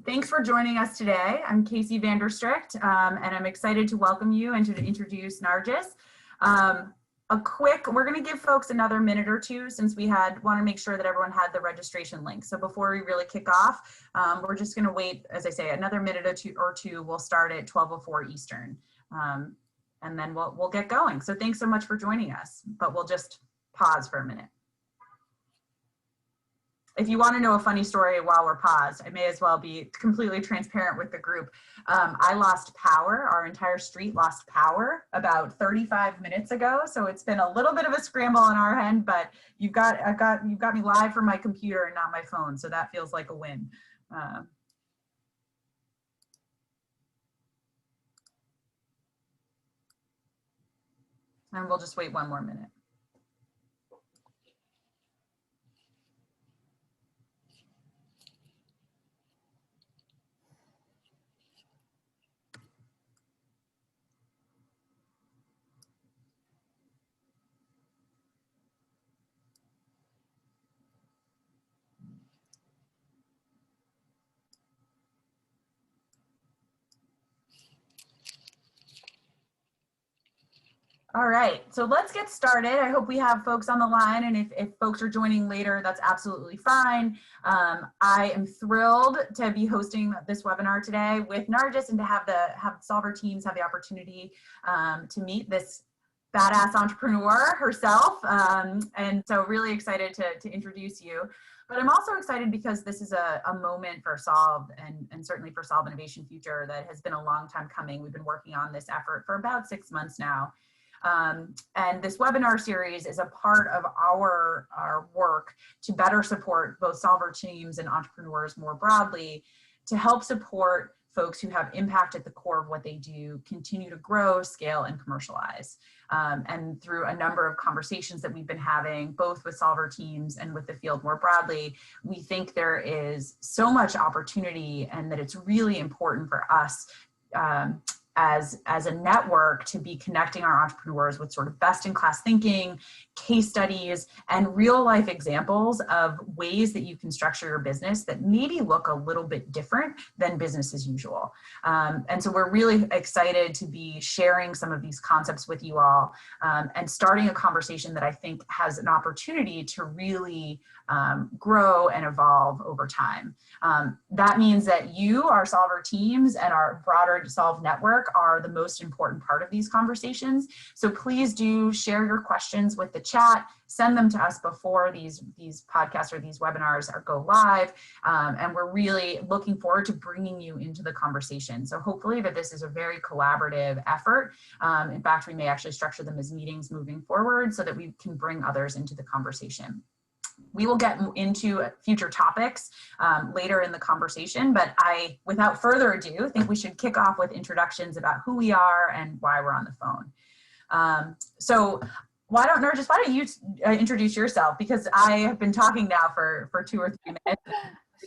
Thanks for joining us today. I'm Casey Stricht, and I'm excited to welcome you and to introduce Nargis. We're going to give folks another minute or two since we want to make sure that everyone had the registration link. So before we really kick off, we're just going to wait, as I say, another minute or two. We'll start at 12:04 Eastern, and then we'll get going. So thanks so much for joining us, but we'll just pause for a minute. If you want to know a funny story while we're paused, I may as well be completely transparent with the group. I lost power. Our entire street lost power about 35 minutes ago. So it's been a little bit of a scramble on our end, but you've got me live from my computer and not my phone. So that feels like a win. And we'll just wait one more minute. All right, so let's get started. I hope we have folks on the line, and if folks are joining later, that's absolutely fine. I am thrilled to be hosting this webinar today with Nargis and to have Solver teams have the opportunity to meet this badass entrepreneur herself. And so really excited to introduce you. But I'm also excited because this is a moment for Solve and certainly for Solve Innovation Future that has been a long time coming. We've been working on this effort for about 6 months now. And this webinar series is a part of our work to better support both Solver teams and entrepreneurs more broadly, to help support folks who have impact at the core of what they do, continue to grow, scale, and commercialize. And through a number of conversations that we've been having, both with Solver teams and with the field more broadly, we think there is so much opportunity and that it's really important for us as a network to be connecting our entrepreneurs with sort of best-in-class thinking, case studies, and real-life examples of ways that you can structure your business that maybe look a little bit different than business as usual. And so we're really excited to be sharing some of these concepts with you all and starting a conversation that I think has an opportunity to really grow and evolve over time. That means that you, our Solver teams, and our broader Solve network are the most important part of these conversations. So please do share your questions with the chat, send them to us before these podcasts or these webinars go live. And we're really looking forward to bringing you into the conversation. So hopefully that this is a very collaborative effort. In fact, we may actually structure them as meetings moving forward so that we can bring others into the conversation. We will get into future topics later in the conversation, but without further ado, think we should kick off with introductions about who we are and why we're on the phone. So why don't you introduce yourself, because I have been talking now for 2 or 3 minutes.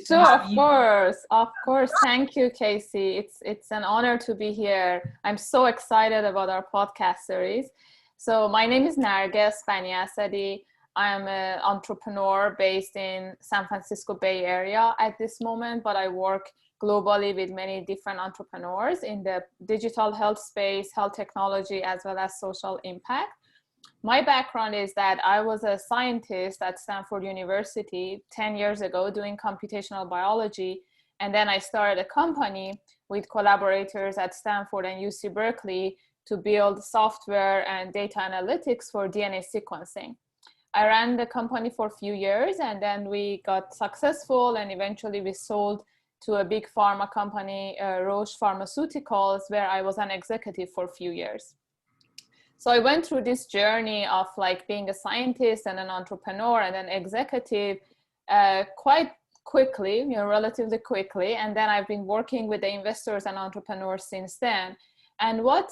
Sure, of course. Thank you, Casey. It's an honor to be here. I'm so excited about our podcast series. So my name is Narges Baniasadi. I'm an entrepreneur based in San Francisco Bay Area at this moment, but I work globally with many different entrepreneurs in the digital health space, health technology, as well as social impact. My background is that I was a scientist at Stanford University 10 years ago doing computational biology. And then I started a company with collaborators at Stanford and UC Berkeley to build software and data analytics for DNA sequencing. I ran the company for a few years, and then we got successful, and eventually we sold to a big pharma company, Roche Pharmaceuticals, where I was an executive for a few years. So I went through this journey of like being a scientist and an entrepreneur and an executive quite quickly, relatively quickly. And then I've been working with the investors and entrepreneurs since then. And what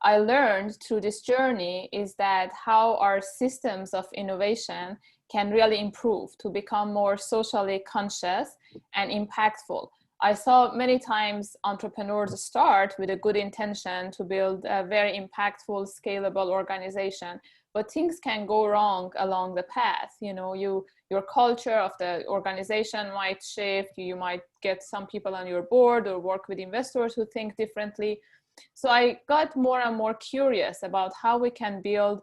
I learned through this journey is that how our systems of innovation can really improve to become more socially conscious and impactful. I saw many times entrepreneurs start with a good intention to build a very impactful, scalable organization, but things can go wrong along the path. You know, your culture of the organization might shift. You might get some people on your board or work with investors who think differently. So I got more and more curious about how we can build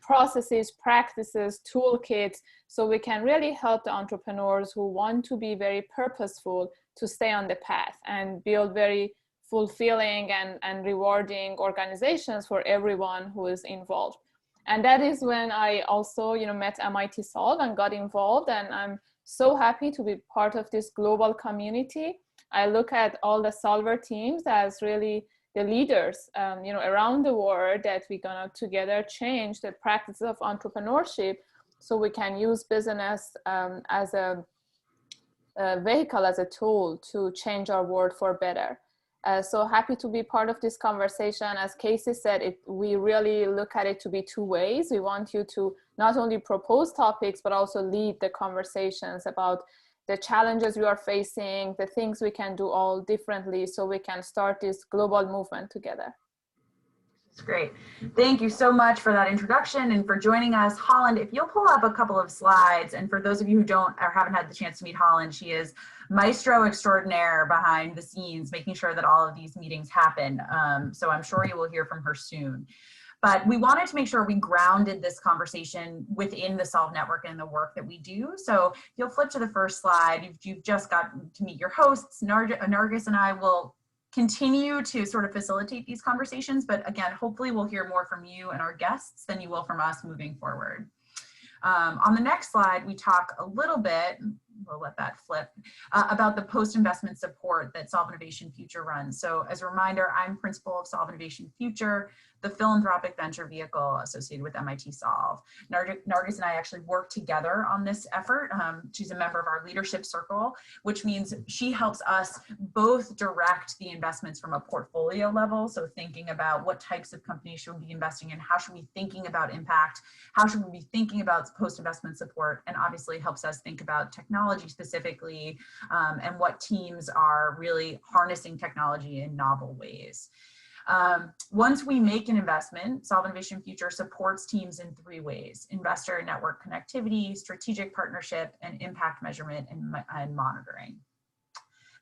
processes, practices, toolkits, so we can really help the entrepreneurs who want to be very purposeful to stay on the path and build very fulfilling and rewarding organizations for everyone who is involved. And that is when I also, you know, met MIT Solve and got involved, and I'm so happy to be part of this global community. I look at all the solver teams as really the leaders, you know, around the world, that we're gonna together change the practices of entrepreneurship, so we can use business as a vehicle, as a tool to change our world for better. So happy to be part of this conversation. As Casey said, we really look at it to be two ways. We want you to not only propose topics, but also lead the conversations about the challenges we are facing, the things we can do all differently, so we can start this global movement together. That's great. Thank you so much for that introduction and for joining us. Holland, if you'll pull up a couple of slides, and for those of you who don't or haven't had the chance to meet Holland, she is maestro extraordinaire behind the scenes, making sure that all of these meetings happen. So I'm sure you will hear from her soon. But we wanted to make sure we grounded this conversation within the Solve Network and the work that we do. So if you'll flip to the first slide, you've just got to meet your hosts. Nargis and I will continue to sort of facilitate these conversations, but again, hopefully we'll hear more from you and our guests than you will from us moving forward. On the next slide, we talk a little bit, we'll let that flip, about the post-investment support that Solve Innovation Future runs. So as a reminder, I'm principal of Solve Innovation Future, the philanthropic venture vehicle associated with MIT Solve. Nargis and I actually work together on this effort. She's a member of our leadership circle, which means she helps us both direct the investments from a portfolio level. So thinking about what types of companies should we be investing in, how should we be thinking about impact, how should we be thinking about post-investment support, and obviously helps us think about technology specifically, and what teams are really harnessing technology in novel ways. Once we make an investment, Solve Innovation Future supports teams in three ways: investor and network connectivity, strategic partnership, and impact measurement and monitoring.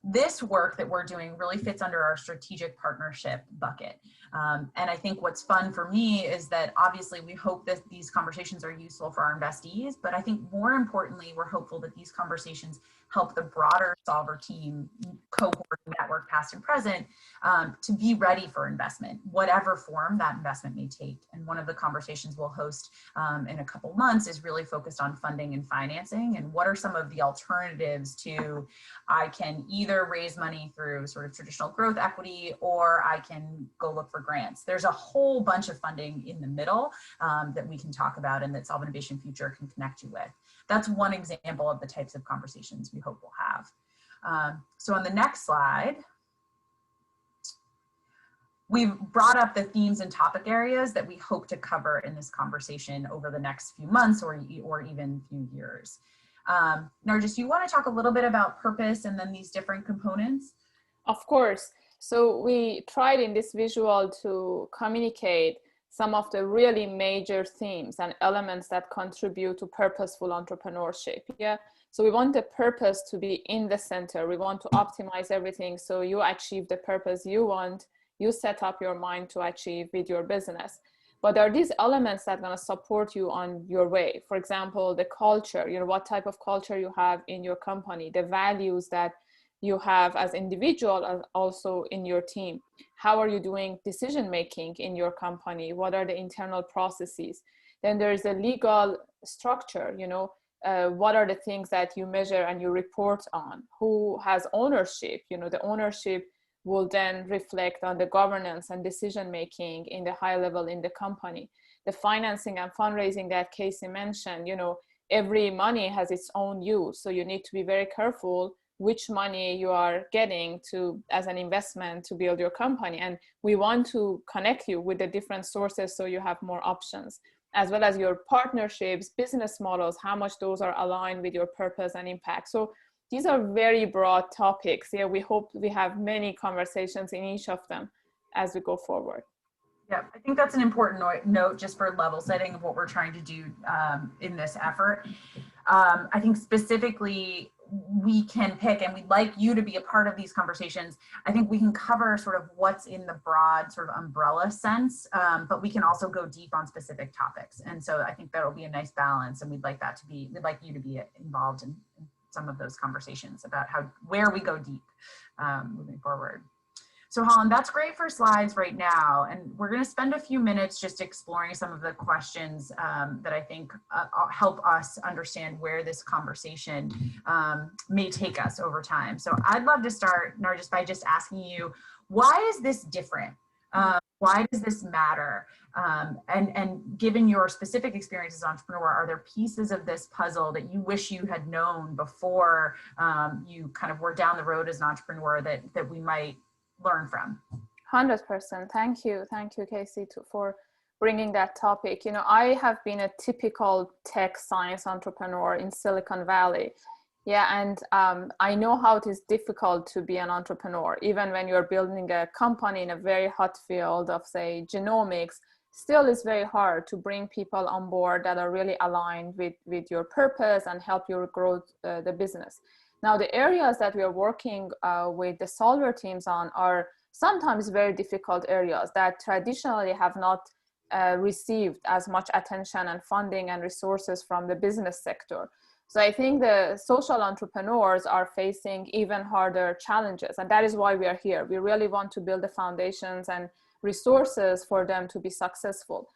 This work that we're doing really fits under our strategic partnership bucket. And I think what's fun for me is that obviously we hope that these conversations are useful for our investees, but I think more importantly, we're hopeful that these conversations help the broader Solver team, cohort, network, past and present, to be ready for investment, whatever form that investment may take. And one of the conversations we'll host in a couple months is really focused on funding and financing, and what are some of the alternatives to, I can either raise money through sort of traditional growth equity, or I can go look for grants. There's a whole bunch of funding in the middle that we can talk about and that Solve Innovation Future can connect you with. That's one example of the types of conversations we hope we'll have. So on the next slide, we've brought up the themes and topic areas that we hope to cover in this conversation over the next few months or even few years. Nargis, do you want to talk a little bit about purpose and then these different components? Of course. So we tried in this visual to communicate some of the really major themes and elements that contribute to purposeful entrepreneurship. Yeah. So we want the purpose to be in the center. We want to optimize everything so you achieve the purpose you want, you set up your mind to achieve with your business. But there are these elements that are going to support you on your way. For example, the culture, you know, what type of culture you have in your company, the values that you have as individual and also in your team. How are you doing decision making in your company? What are the internal processes? Then there's a legal structure, you know, what are the things that you measure and you report on? Who has ownership? You know, the ownership will then reflect on the governance and decision making in the high level in the company. The financing and fundraising that Casey mentioned, you know, every money has its own use. So you need to be very careful which money you are getting to as an investment to build your company. And we want to connect you with the different sources so you have more options, as well as your partnerships, business models, how much those are aligned with your purpose and impact. So these are very broad topics. Yeah, we hope we have many conversations in each of them as we go forward. Yeah, I think that's an important note just for level setting of what we're trying to do in this effort. I think specifically we can pick, and we'd like you to be a part of these conversations. I think we can cover sort of what's in the broad sort of umbrella sense, but we can also go deep on specific topics. And so I think that'll be a nice balance, and we'd like you to be involved in some of those conversations about where we go deep moving forward. So Holland, that's great for slides right now. And we're going to spend a few minutes just exploring some of the questions that I think help us understand where this conversation may take us over time. So I'd love to start, Nargis, by just asking you, why is this different? Why does this matter? And given your specific experience as an entrepreneur, are there pieces of this puzzle that you wish you had known before you kind of were down the road as an entrepreneur that we might learn from? 100%. Thank you, Casey, for bringing that topic. You know, I have been a typical tech science entrepreneur in Silicon Valley. Yeah, and I know how it is difficult to be an entrepreneur, even when you're building a company in a very hot field of, say, genomics. Still, it's very hard to bring people on board that are really aligned with your purpose and help you grow the business. Now, the areas that we are working with the solver teams on are sometimes very difficult areas that traditionally have not received as much attention and funding and resources from the business sector. So I think the social entrepreneurs are facing even harder challenges, and that is why we are here. We really want to build the foundations and resources for them to be successful.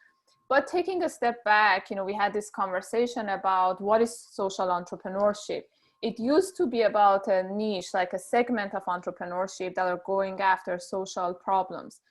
But taking a step back, you know, we had this conversation about what is social entrepreneurship. It used to be about a niche, like a segment of entrepreneurship that are going after social problems.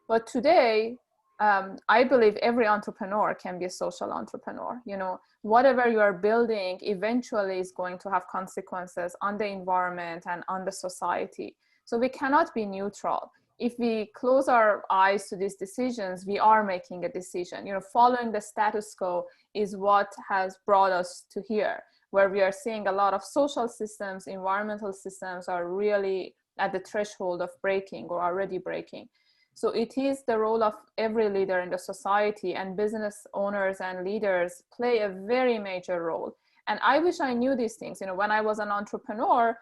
But today, I believe every entrepreneur can be a social entrepreneur. You know, whatever you are building eventually is going to have consequences on the environment and on the society. So we cannot be neutral. If we close our eyes to these decisions, we are making a decision. You know, following the status quo is what has brought us to here, where we are seeing a lot of social systems, environmental systems are really at the threshold of breaking or already breaking. So it is the role of every leader in the society, and business owners and leaders play a very major role. And I wish I knew these things. You know, when I was an entrepreneur,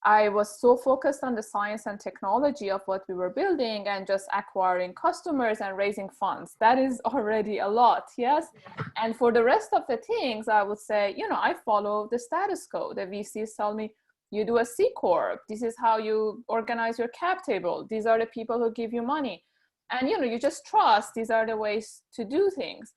I was so focused on the science and technology of what we were building and just acquiring customers and raising funds. That is already a lot, yes? And for the rest of the things, I would say, you know, I follow the status quo. The VCs tell me, you do a C Corp. This is how you organize your cap table. These are the people who give you money. And, you know, you just trust these are the ways to do things.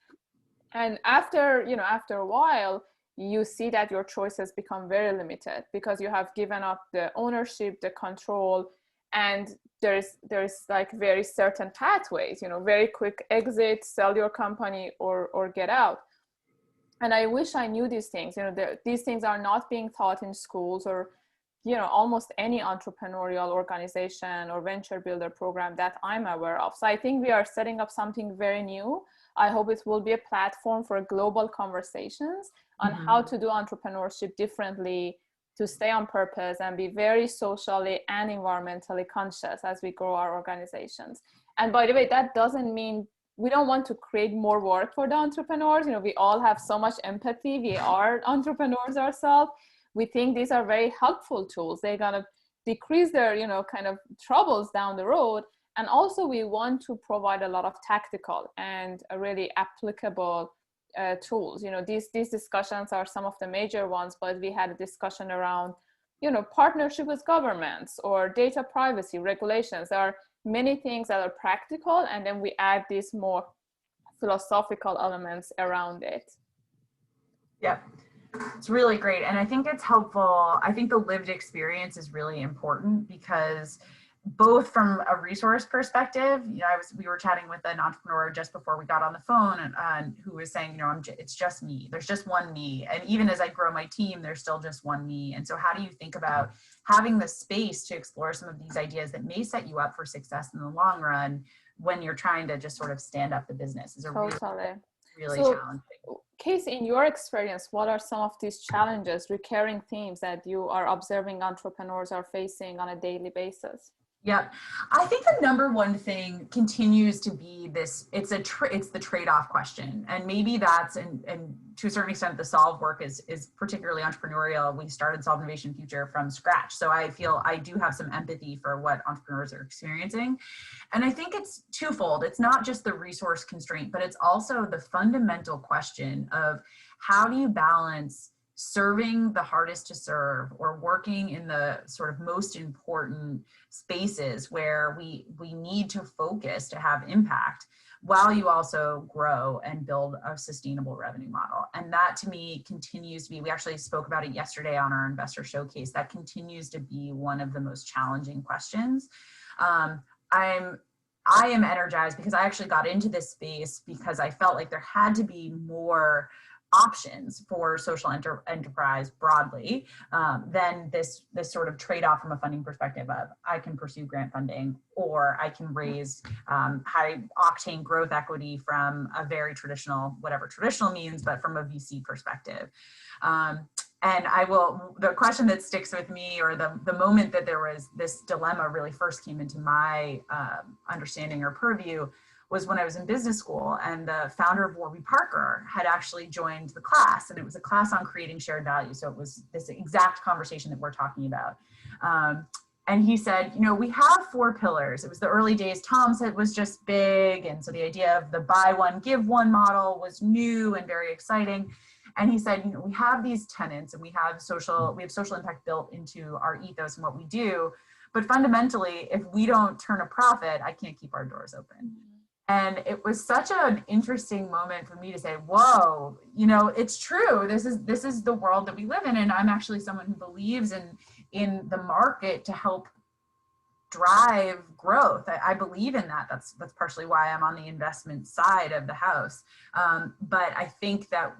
And after a while, you see that your choices become very limited because you have given up the ownership, the control, and there's like very certain pathways, you know, very quick exit, sell your company or get out. And I wish I knew these things. You know, these things are not being taught in schools or, you know, almost any entrepreneurial organization or venture builder program that I'm aware of. So I think we are setting up something very new. I hope it will be a platform for global conversations on how to do entrepreneurship differently, to stay on purpose and be very socially and environmentally conscious as we grow our organizations. And by the way, that doesn't mean we don't want to create more work for the entrepreneurs. You know, we all have so much empathy. We are entrepreneurs ourselves. We think these are very helpful tools. They're going to decrease their, you know, kind of troubles down the road. And also we want to provide a lot of tactical and really applicable tools. You know, these discussions are some of the major ones, but we had a discussion around, you know, partnership with governments or data privacy regulations. There are many things that are practical, and then we add these more philosophical elements around it. Yeah, it's really great. And I think it's helpful. I think the lived experience is really important because both from a resource perspective, you know, we were chatting with an entrepreneur just before we got on the phone and who was saying, you know, it's just me. There's just one me. And even as I grow my team, there's still just one me. And so how do you think about having the space to explore some of these ideas that may set you up for success in the long run when you're trying to just sort of stand up the business? Is a really challenging. Casey, in your experience, what are some of these challenges, recurring themes that you are observing entrepreneurs are facing on a daily basis? Yep. I think the number one thing continues to be this, it's the trade-off question. And maybe that's, and to a certain extent, the solve work is particularly entrepreneurial. We started Solve Innovation Future from scratch. So I feel I do have some empathy for what entrepreneurs are experiencing. And I think it's twofold. It's not just the resource constraint, but it's also the fundamental question of how do you balance serving the hardest to serve or working in the sort of most important spaces where we need to focus to have impact while you also grow and build a sustainable revenue model. And that to me continues to be, we actually spoke about it yesterday on our investor showcase, that continues to be one of the most challenging questions. I am energized because I actually got into this space because I felt like there had to be more options for social enterprise broadly than this sort of trade-off from a funding perspective of I can pursue grant funding or I can raise high octane growth equity from a very traditional, whatever traditional means, but from a VC perspective. And the question that sticks with me, or the moment that there was this dilemma really first came into my understanding or purview, was when I was in business school, and the founder of Warby Parker had actually joined the class, and it was a class on creating shared value. So it was this exact conversation that we're talking about. And he said, we have 4 pillars. It was the early days. Tom said it was just big. And so the idea of the buy one, give one model was new and very exciting. And he said, we have these tenets and we have social impact built into our ethos and what we do. But fundamentally, if we don't turn a profit, I can't keep our doors open. And it was such an interesting moment for me to say, whoa, it's true. This is the world that we live in. And I'm actually someone who believes in the market to help drive growth. I believe in that. That's partially why I'm on the investment side of the house. But I think that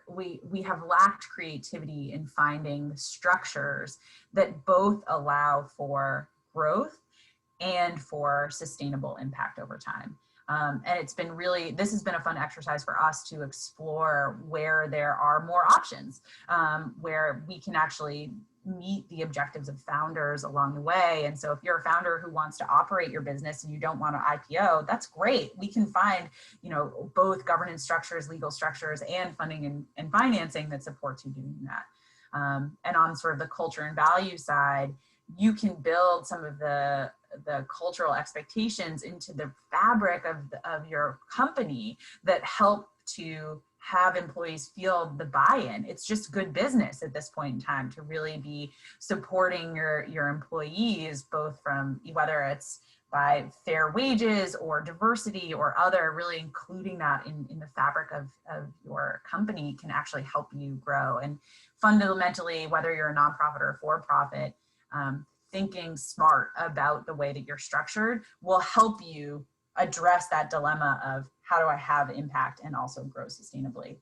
we have lacked creativity in finding the structures that both allow for growth and for sustainable impact over time. And this has been a fun exercise for us to explore where there are more options, where we can actually meet the objectives of founders along the way. And so if you're a founder who wants to operate your business and you don't want to IPO, that's great. We can find, both governance structures, legal structures, and funding and financing that supports you doing that. And on sort of the culture and value side, you can build some of the cultural expectations into the fabric of your company that help to have employees feel the buy-in. It's just good business at this point in time to really be supporting your employees, both from whether it's by fair wages or diversity or other, really including that in the fabric of your company can actually help you grow. And fundamentally, whether you're a nonprofit or a for-profit, thinking smart about the way that you're structured will help you address that dilemma of how do I have impact and also grow sustainably.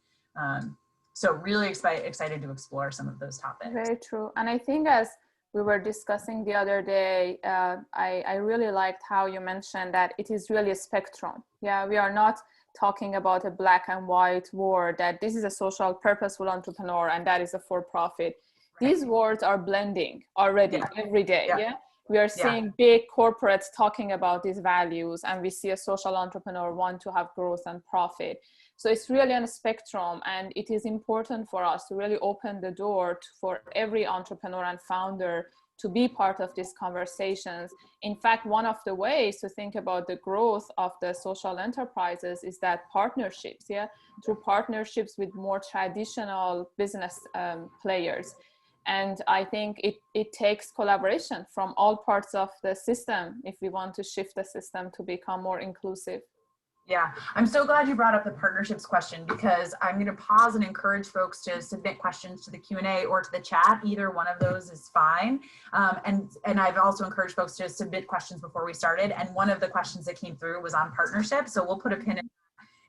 So really excited to explore some of those topics. Very true. And I think as we were discussing the other day, I really liked how you mentioned that it is really a spectrum. Yeah, we are not talking about a black and white word that this is a social purposeful entrepreneur and that is a for-profit. These words are blending already every day. Yeah. We are seeing big corporates talking about these values, and we see a social entrepreneur want to have growth and profit. So it's really on a spectrum, and it is important for us to really open the door for every entrepreneur and founder to be part of these conversations. In fact, one of the ways to think about the growth of the social enterprises is that partnerships, through partnerships with more traditional business players. And I think it takes collaboration from all parts of the system if we want to shift the system to become more inclusive. Yeah, I'm so glad you brought up the partnerships question, because I'm going to pause and encourage folks to submit questions to the Q&A or to the chat. Either one of those is fine. And I've also encouraged folks to submit questions before we started. And one of the questions that came through was on partnerships. So we'll put a pin in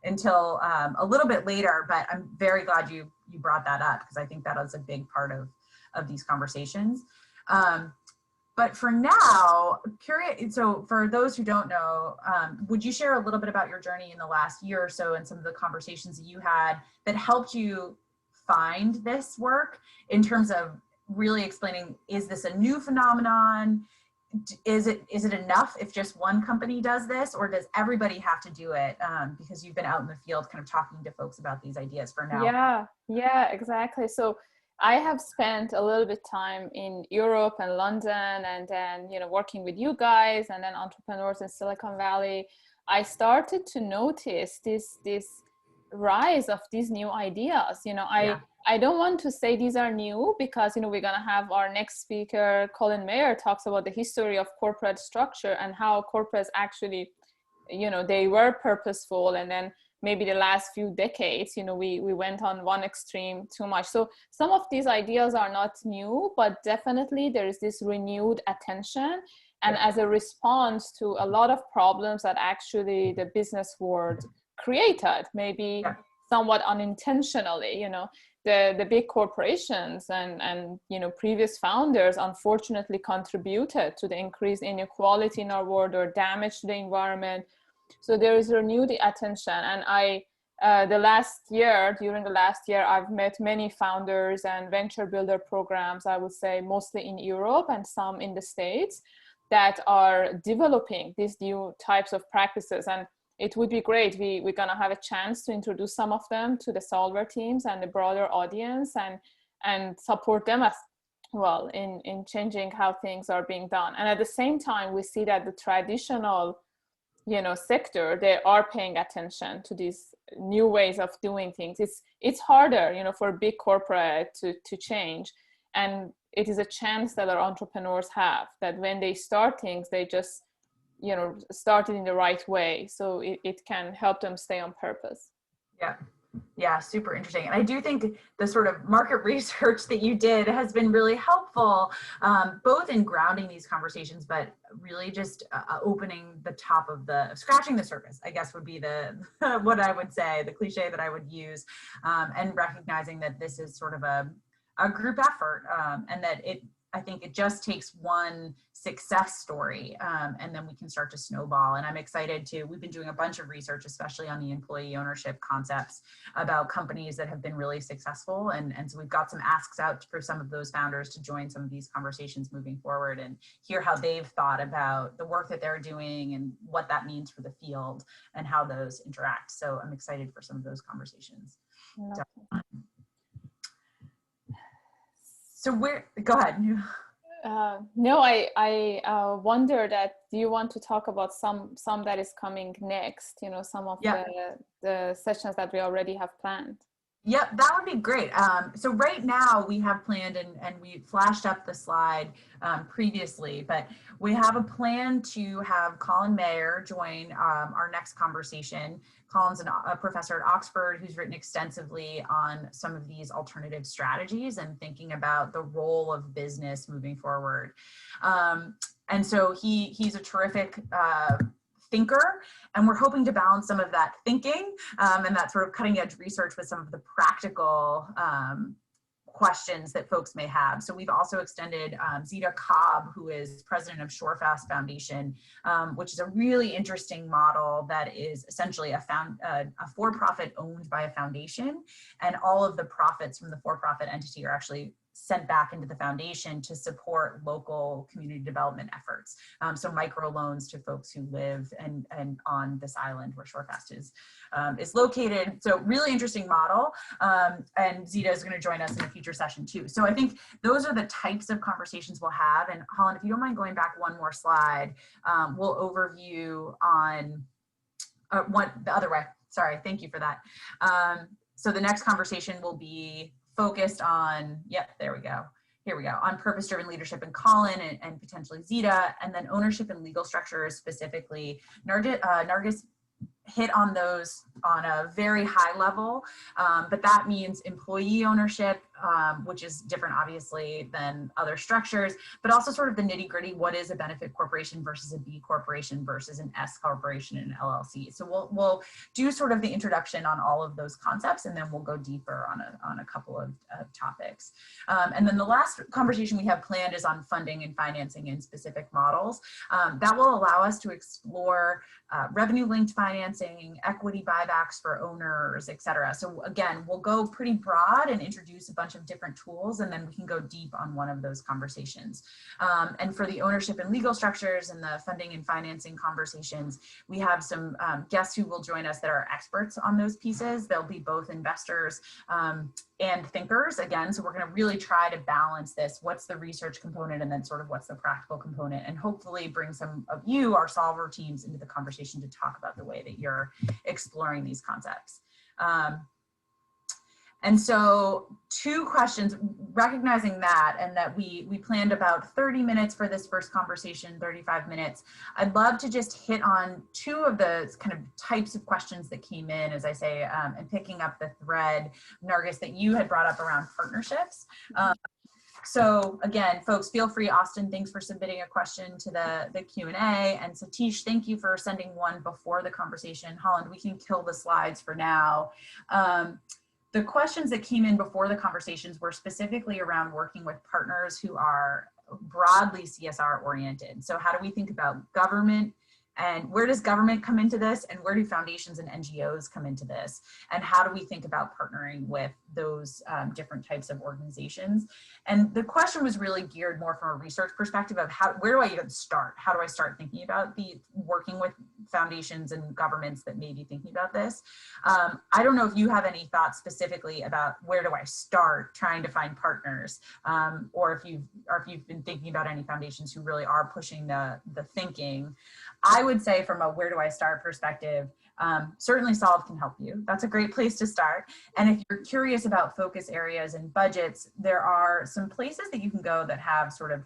until a little bit later, but I'm very glad you brought that up, because I think that is a big part of these conversations. But for now, curious, so for those who don't know, would you share a little bit about your journey in the last year or so and some of the conversations that you had that helped you find this work, in terms of really explaining, is this a new phenomenon? is it enough if just one company does this, or does everybody have to do it? Because you've been out in the field kind of talking to folks about these ideas for now. Yeah, exactly. So I have spent a little bit time in Europe and London, and then, working with you guys and then entrepreneurs in Silicon Valley. I started to notice this rise of these new ideas. I don't want to say these are new, because we're going to have our next speaker, Colin Mayer, talks about the history of corporate structure and how corporates actually, they were purposeful, and then maybe the last few decades, we went on one extreme too much. So some of these ideas are not new, but definitely there is this renewed attention, and as a response to a lot of problems that actually the business world created, maybe somewhat unintentionally. The big corporations and previous founders unfortunately contributed to the increased inequality in our world or damage to the environment. So there is renewed attention, and during the last year, I've met many founders and venture builder programs, I would say mostly in Europe and some in the States, that are developing these new types of practices. And it would be great. We're gonna have a chance to introduce some of them to the Solver teams and the broader audience, and support them as well in changing how things are being done. And at the same time, we see that the traditional sector, they are paying attention to these new ways of doing things. It's harder, for a big corporate to change. And it is a chance that our entrepreneurs have, that when they start things, they just, start it in the right way. So it can help them stay on purpose. Yeah, super interesting. And I do think the sort of market research that you did has been really helpful, both in grounding these conversations, but really just opening the top of scratching the surface, I guess would be what I would say, the cliche that I would use, and recognizing that this is sort of a group effort, and that I think it just takes one success story, and then we can start to snowball. And I'm excited we've been doing a bunch of research, especially on the employee ownership concepts, about companies that have been really successful. And so we've got some asks out for some of those founders to join some of these conversations moving forward and hear how they've thought about the work that they're doing and what that means for the field and how those interact. So I'm excited for some of those conversations. So go ahead. No, I wonder that, do you want to talk about some that is coming next, some of the sessions that we already have planned? Yep, that would be great. So right now we have planned, and we flashed up the slide previously, but we have a plan to have Colin Mayer join our next conversation. Colin's a professor at Oxford who's written extensively on some of these alternative strategies and thinking about the role of business moving forward. And so he's a terrific thinker, and we're hoping to balance some of that thinking and that sort of cutting edge research with some of the practical questions that folks may have. So we've also extended Zita Cobb, who is president of Shorefast Foundation, which is a really interesting model that is essentially a for-profit owned by a foundation, and all of the profits from the for-profit entity are actually sent back into the foundation to support local community development efforts. So microloans to folks who live and on this island where Shorefast is located. So really interesting model. And Zita is going to join us in a future session too. So I think those are the types of conversations we'll have. And Holland, if you don't mind going back one more slide, we'll overview on the other way. Sorry, thank you for that. So the next conversation will be focused on, there we go. Here we go, on purpose-driven leadership and Colin and potentially Zita, and then ownership and legal structures specifically. Nargis hit on those on a very high level, but that means employee ownership, which is different obviously than other structures, but also sort of the nitty gritty, what is a benefit corporation versus a B corporation versus an S corporation and an LLC. So we'll do sort of the introduction on all of those concepts, and then we'll go deeper on a couple of topics. And then the last conversation we have planned is on funding and financing in specific models. That will allow us to explore revenue linked financing, equity buyback buybacks for owners, et cetera. So again, we'll go pretty broad and introduce a bunch of different tools, and then we can go deep on one of those conversations. And for the ownership and legal structures and the funding and financing conversations, we have some guests who will join us that are experts on those pieces. They'll be both investors and thinkers again. So we're going to really try to balance this. What's the research component, and then sort of what's the practical component, and hopefully bring some of you, our solver teams, into the conversation to talk about the way that you're exploring these concepts. And so 2 questions, recognizing that, and that we planned about 30 minutes for this first conversation, 35 minutes. I'd love to just hit on 2 of the kind of types of questions that came in, as I say, and picking up the thread, Nargis, that you had brought up around partnerships. So again, folks, feel free. Austin, thanks for submitting a question to the Q&A. And Satish, thank you for sending one before the conversation. Holland, we can kill the slides for now. The questions that came in before the conversations were specifically around working with partners who are broadly CSR oriented. So how do we think about government, and where does government come into this, and where do foundations and NGOs come into this? And how do we think about partnering with those different types of organizations? And the question was really geared more from a research perspective of where do I even start? How do I start thinking about working with foundations and governments that may be thinking about this? I don't know if you have any thoughts specifically about where do I start trying to find partners, or if you've been thinking about any foundations who really are pushing the thinking. I would say from a where do I start perspective, certainly Solve can help you. That's a great place to start. And if you're curious about focus areas and budgets, there are some places that you can go that have sort of,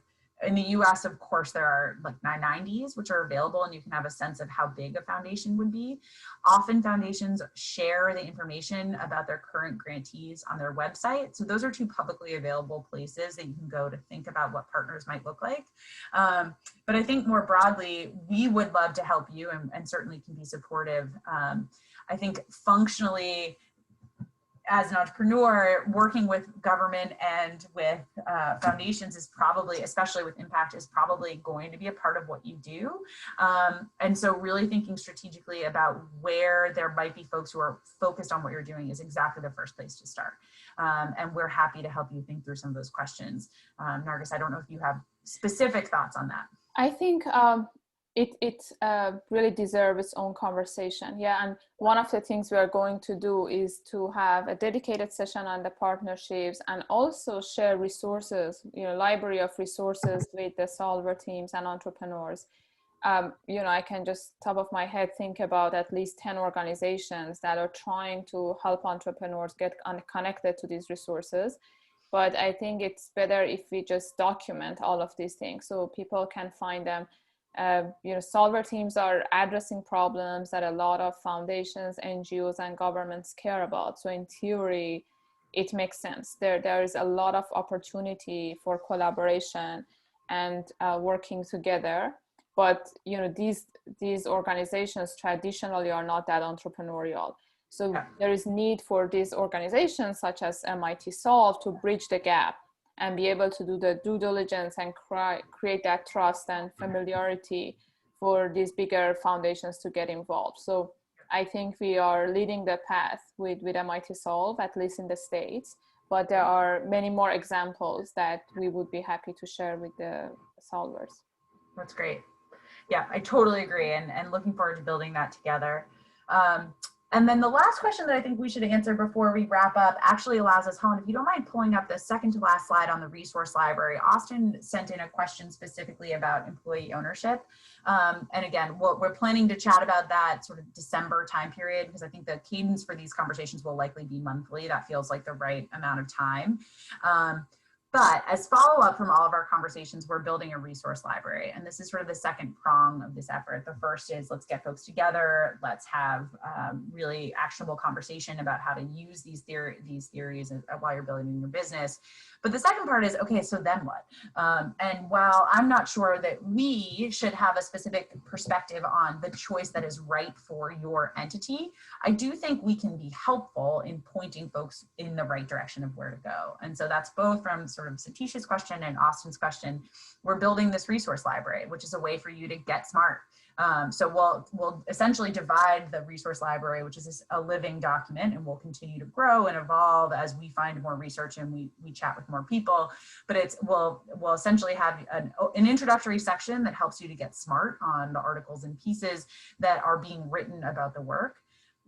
in the US, of course, there are like 990s, which are available, and you can have a sense of how big a foundation would be. Often foundations share the information about their current grantees on their website. So those are 2 publicly available places that you can go to think about what partners might look like. But I think more broadly, we would love to help you, and certainly can be supportive. I think functionally, as an entrepreneur, working with government and with foundations is probably, especially with impact, is probably going to be a part of what you do. And so really thinking strategically about where there might be folks who are focused on what you're doing is exactly the first place to start. And we're happy to help you think through some of those questions. Nargis, I don't know if you have specific thoughts on that. I think it really deserves its own conversation. Yeah, and one of the things we are going to do is to have a dedicated session on the partnerships, and also share resources, library of resources with the solver teams and entrepreneurs. I can just top of my head think about at least 10 organizations that are trying to help entrepreneurs get connected to these resources. But I think it's better if we just document all of these things so people can find them. Solver teams are addressing problems that a lot of foundations, NGOs, and governments care about. So in theory, it makes sense. There is a lot of opportunity for collaboration and working together. But these organizations traditionally are not that entrepreneurial. So there is need for these organizations such as MIT Solve to bridge the gap and be able to do the due diligence and create that trust and familiarity for these bigger foundations to get involved. So I think we are leading the path with MIT Solve, at least in the States, but there are many more examples that we would be happy to share with the solvers. That's great. Yeah, I totally agree, and looking forward to building that together. And then the last question that I think we should answer before we wrap up actually allows us, Holland, if you don't mind pulling up the second to last slide on the resource library. Austin sent in a question specifically about employee ownership. And again, we're planning to chat about that sort of December time period, because I think the cadence for these conversations will likely be monthly. That feels like the right amount of time. But as follow-up from all of our conversations, we're building a resource library. And this is sort of the second prong of this effort. The first is let's get folks together. Let's have really actionable conversation about how to use these theories while you're building your business. But the second part is, okay, so then what? And while I'm not sure that we should have a specific perspective on the choice that is right for your entity, I do think we can be helpful in pointing folks in the right direction of where to go. And so that's both from sort of Satish's question and Austin's question, we're building this resource library, which is a way for you to get smart. So we'll essentially divide the resource library, which is a living document, and we'll continue to grow and evolve as we find more research and we chat with more people. But we'll essentially have an introductory section that helps you to get smart on the articles and pieces that are being written about the work.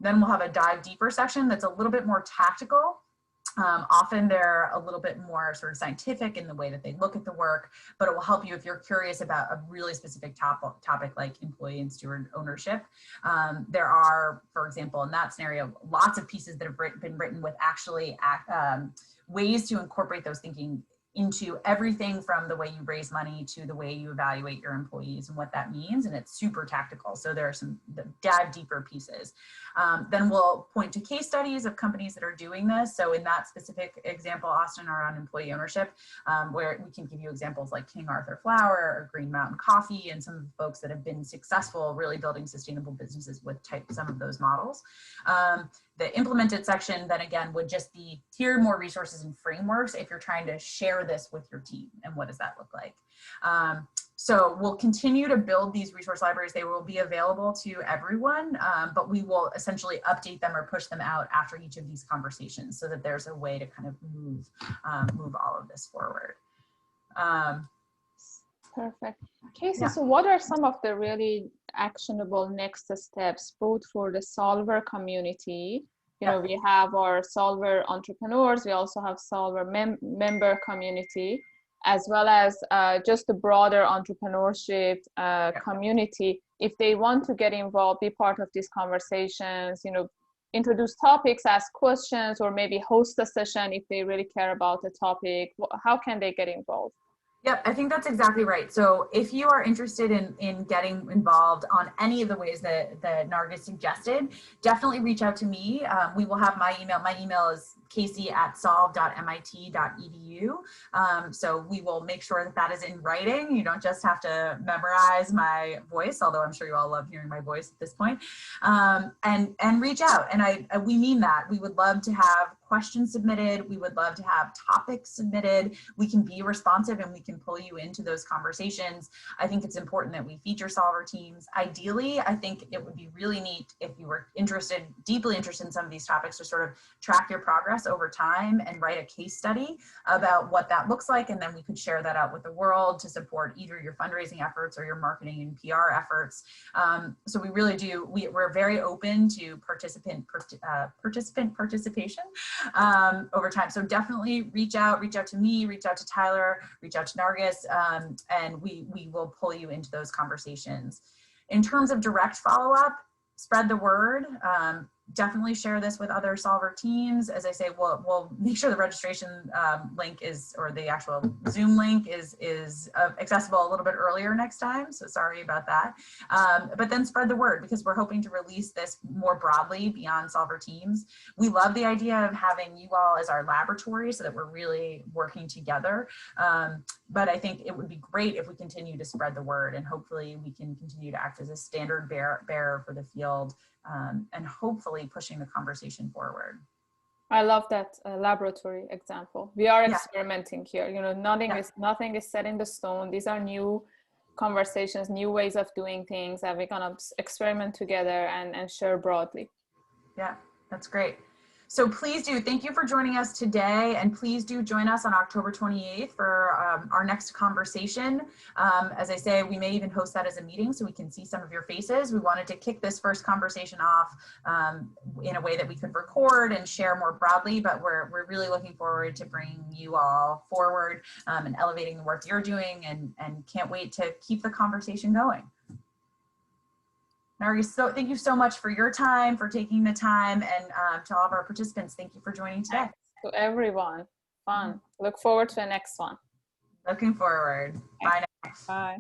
Then we'll have a dive deeper section that's a little bit more tactical. Often they're a little bit more sort of scientific in the way that they look at the work, but it will help you if you're curious about a really specific topic like employee and steward ownership. There are, for example, in that scenario, lots of pieces that have been written with actually ways to incorporate those thinking into everything from the way you raise money to the way you evaluate your employees and what that means. And it's super tactical. So there are some dive deeper pieces. Then we'll point to case studies of companies that are doing this. So in that specific example, Austin, around employee ownership, where we can give you examples like King Arthur Flour or Green Mountain Coffee and some of the folks that have been successful really building sustainable businesses with some of those models. The implemented section then again would just be here are more resources and frameworks if you're trying to share this with your team, and what does that look like? So we'll continue to build these resource libraries. They will be available to everyone, but we will essentially update them or push them out after each of these conversations so that there's a way to kind of move all of this forward. Perfect. Casey, so what are some of the really actionable next steps, both for the solver community? You know, we have our solver entrepreneurs, we also have solver member community, as well as just the broader entrepreneurship community. If they want to get involved, be part of these conversations, you know, introduce topics, ask questions, or maybe host a session if they really care about the topic, how can they get involved? Yep, I think that's exactly right. So if you are interested in getting involved on any of the ways that Nargis suggested, definitely reach out to me. We will have my email. My email is casey@solve.mit.edu. So we will make sure that that is in writing. You don't just have to memorize my voice, although I'm sure you all love hearing my voice at this point. And reach out. And we mean that. We would love to have questions submitted. We would love to have topics submitted. We can be responsive and we can pull you into those conversations. I think it's important that we feature solver teams. Ideally, I think it would be really neat if you were deeply interested in some of these topics, to sort of track your progress over time and write a case study about what that looks like. And then we could share that out with the world to support either your fundraising efforts or your marketing and PR efforts. So we really do, we're very open to participant participation over time. So definitely reach out to me, reach out to Tyler, reach out to Nargis, and we will pull you into those conversations. In terms of direct follow-up, spread the word. Definitely share this with other solver teams. As I say, we'll make sure the registration link or the actual Zoom link is accessible a little bit earlier next time. So sorry about that. But then spread the word, because we're hoping to release this more broadly beyond solver teams. We love the idea of having you all as our laboratory so that we're really working together. But I think it would be great if we continue to spread the word, and hopefully we can continue to act as a standard bearer for the field, and hopefully pushing the conversation forward. I love that laboratory example. We are experimenting here. You know, nothing is set in the stone. These are new conversations, new ways of doing things that we're gonna experiment together and share broadly. Yeah, that's great. So please do, thank you for joining us today, and please do join us on October 28th for our next conversation. As I say, we may even host that as a meeting so we can see some of your faces. We wanted to kick this first conversation off in a way that we could record and share more broadly, but we're really looking forward to bringing you all forward and elevating the work you're doing, and can't wait to keep the conversation going. Nargis, so thank you so much for your time, for taking the time, and to all of our participants, thank you for joining today. Thanks to everyone. Fun. Look forward to the next one. Looking forward. Bye now. Bye.